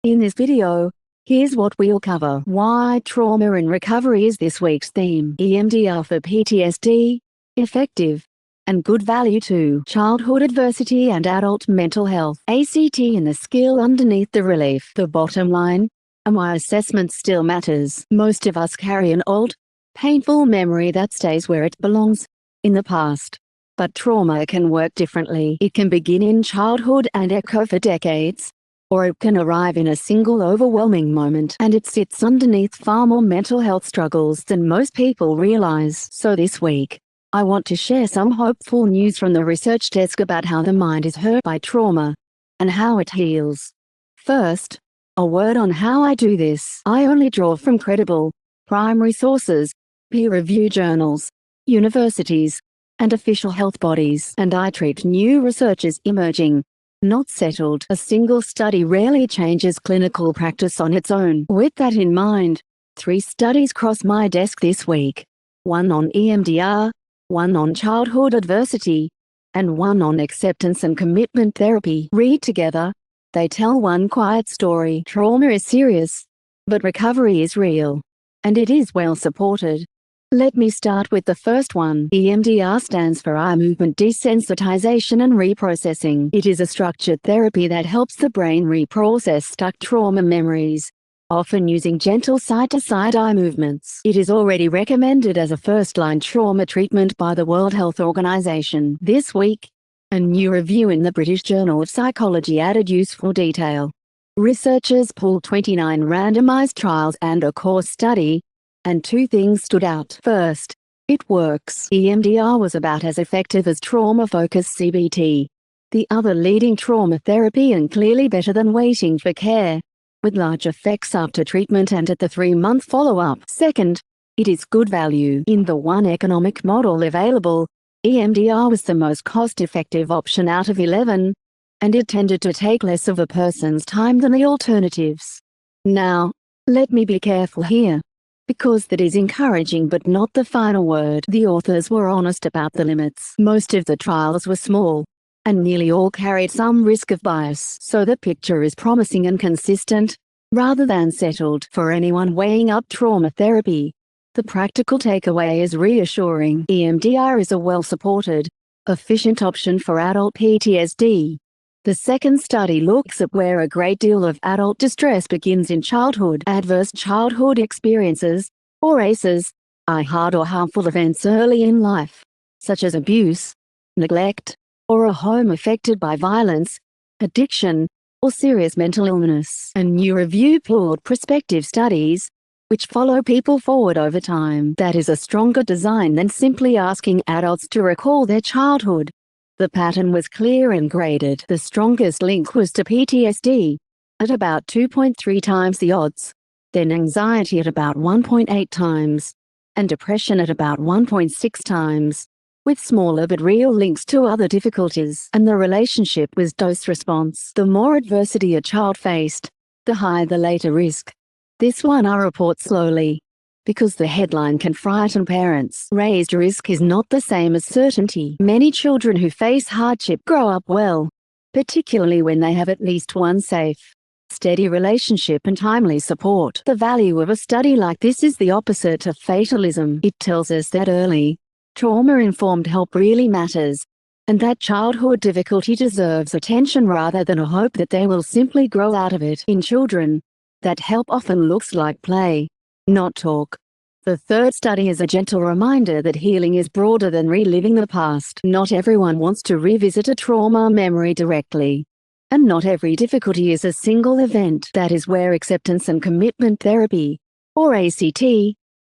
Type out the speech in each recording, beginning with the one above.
In this video, here's what we'll cover. Why trauma in recovery is this week's theme. EMDR for PTSD, effective and good value to childhood adversity and adult mental health. ACT and the skill underneath the relief. The bottom line, and why assessment still matters. Most of us carry an old, painful memory that stays where it belongs, in the past. But trauma can work differently. It can begin in childhood and echo for decades, or it can arrive in a single overwhelming moment, and it sits underneath far more mental health struggles than most people realize. So this week, I want to share some hopeful news from the research desk about how the mind is hurt by trauma, and how it heals. First, a word on how I do this. I only draw from credible, primary sources, peer-reviewed journals, universities, and official health bodies, and I treat new research as emerging, not settled. A single study rarely changes clinical practice on its own. With that in mind, 3 studies cross my desk this week. One on EMDR, one on childhood adversity, and one on acceptance and commitment therapy. Read together. They tell one quiet story. Trauma is serious, but recovery is real, and it is well supported. Let me start with the first one. EMDR stands for eye movement desensitization and reprocessing. It is a structured therapy that helps the brain reprocess stuck trauma memories, often using gentle side-to-side eye movements. It is already recommended as a first-line trauma treatment by the World Health Organization. This week, a new review in the British Journal of Psychology added useful detail. Researchers pulled 29 randomized trials and a core study, and 2 things stood out. First, it works. EMDR was about as effective as trauma-focused CBT, the other leading trauma therapy, and clearly better than waiting for care, with large effects after treatment and at the 3-month follow-up. Second, it is good value. In the one economic model available, EMDR was the most cost-effective option out of 11, and it tended to take less of a person's time than the alternatives. Now, let me be careful here, because that is encouraging but not the final word. The authors were honest about the limits. Most of the trials were small, and nearly all carried some risk of bias. So the picture is promising and consistent, rather than settled. For anyone weighing up trauma therapy, the practical takeaway is reassuring. EMDR is a well-supported, efficient option for adult PTSD. The second study looks at where a great deal of adult distress begins in childhood. Adverse childhood experiences, or ACEs, are hard or harmful events early in life, such as abuse, neglect, or a home affected by violence, addiction, or serious mental illness. A new review pulled prospective studies, which follow people forward over time. That is a stronger design than simply asking adults to recall their childhood. The pattern was clear and graded. The strongest link was to PTSD, at about 2.3 times the odds, then anxiety at about 1.8 times, and depression at about 1.6 times, with smaller but real links to other difficulties. And the relationship was dose-response. The more adversity a child faced, the higher the later risk. This one I report slowly, because the headline can frighten parents. Raised risk is not the same as certainty. Many children who face hardship grow up well, particularly when they have at least one safe, steady relationship and timely support. The value of a study like this is the opposite of fatalism. It tells us that early, trauma-informed help really matters, and that childhood difficulty deserves attention rather than a hope that they will simply grow out of it. In children, that help often looks like play, not talk. The third study is a gentle reminder that healing is broader than reliving the past. Not everyone wants to revisit a trauma memory directly, and not every difficulty is a single event. That is where acceptance and commitment therapy, or ACT,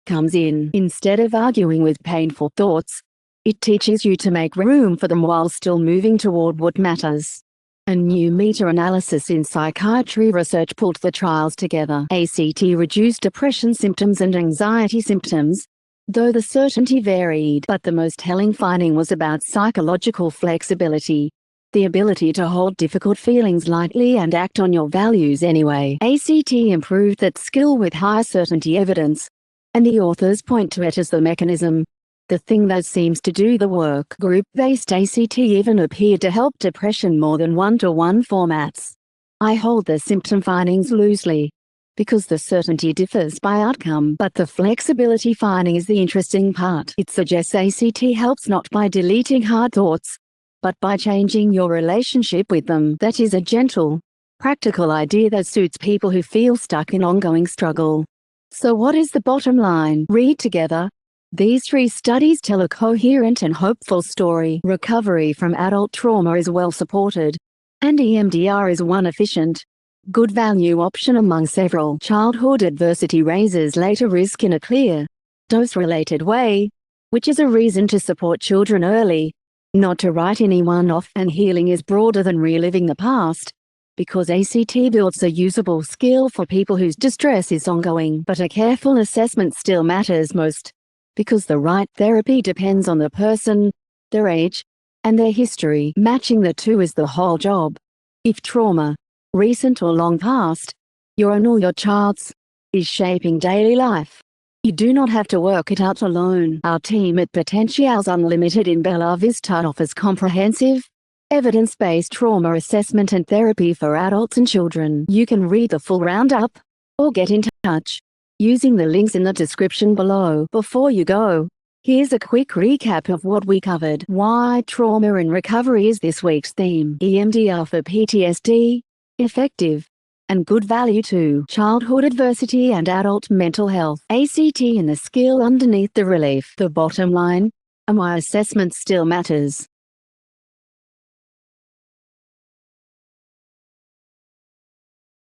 comes in. Instead of arguing with painful thoughts, it teaches you to make room for them while still moving toward what matters. A new meta-analysis in psychiatry research pulled the trials together. ACT reduced depression symptoms and anxiety symptoms, though the certainty varied. But the most telling finding was about psychological flexibility, the ability to hold difficult feelings lightly and act on your values anyway. ACT improved that skill with high certainty evidence, and the authors point to it as the mechanism, the thing that seems to do the work. Group-based ACT even appeared to help depression more than one-to-one formats. I hold the symptom findings loosely, because the certainty differs by outcome, but the flexibility finding is the interesting part. It suggests ACT helps not by deleting hard thoughts, but by changing your relationship with them. That is a gentle, practical idea that suits people who feel stuck in ongoing struggle. So what is the bottom line? Read together. These 3 studies tell a coherent and hopeful story. Recovery from adult trauma is well supported, and EMDR is one efficient, good value option among several. Childhood adversity raises later risk in a clear, dose-related way, which is a reason to support children early, not to write anyone off. And healing is broader than reliving the past, because ACT builds a usable skill for people whose distress is ongoing. But a careful assessment still matters most, because the right therapy depends on the person, their age, and their history. Matching the two is the whole job. If trauma, recent or long past, your own or your child's, is shaping daily life, you do not have to work it out alone. Our team at Potentialz Unlimited in Bella Vista offers comprehensive, evidence-based trauma assessment and therapy for adults and children. You can read the full roundup, or get in touch, using the links in the description below. Before you go, here's a quick recap of what we covered. Why trauma in recovery is this week's theme. EMDR for PTSD, effective, and good value to childhood adversity and adult mental health. ACT in the skill underneath the relief. The bottom line, and why assessment still matters.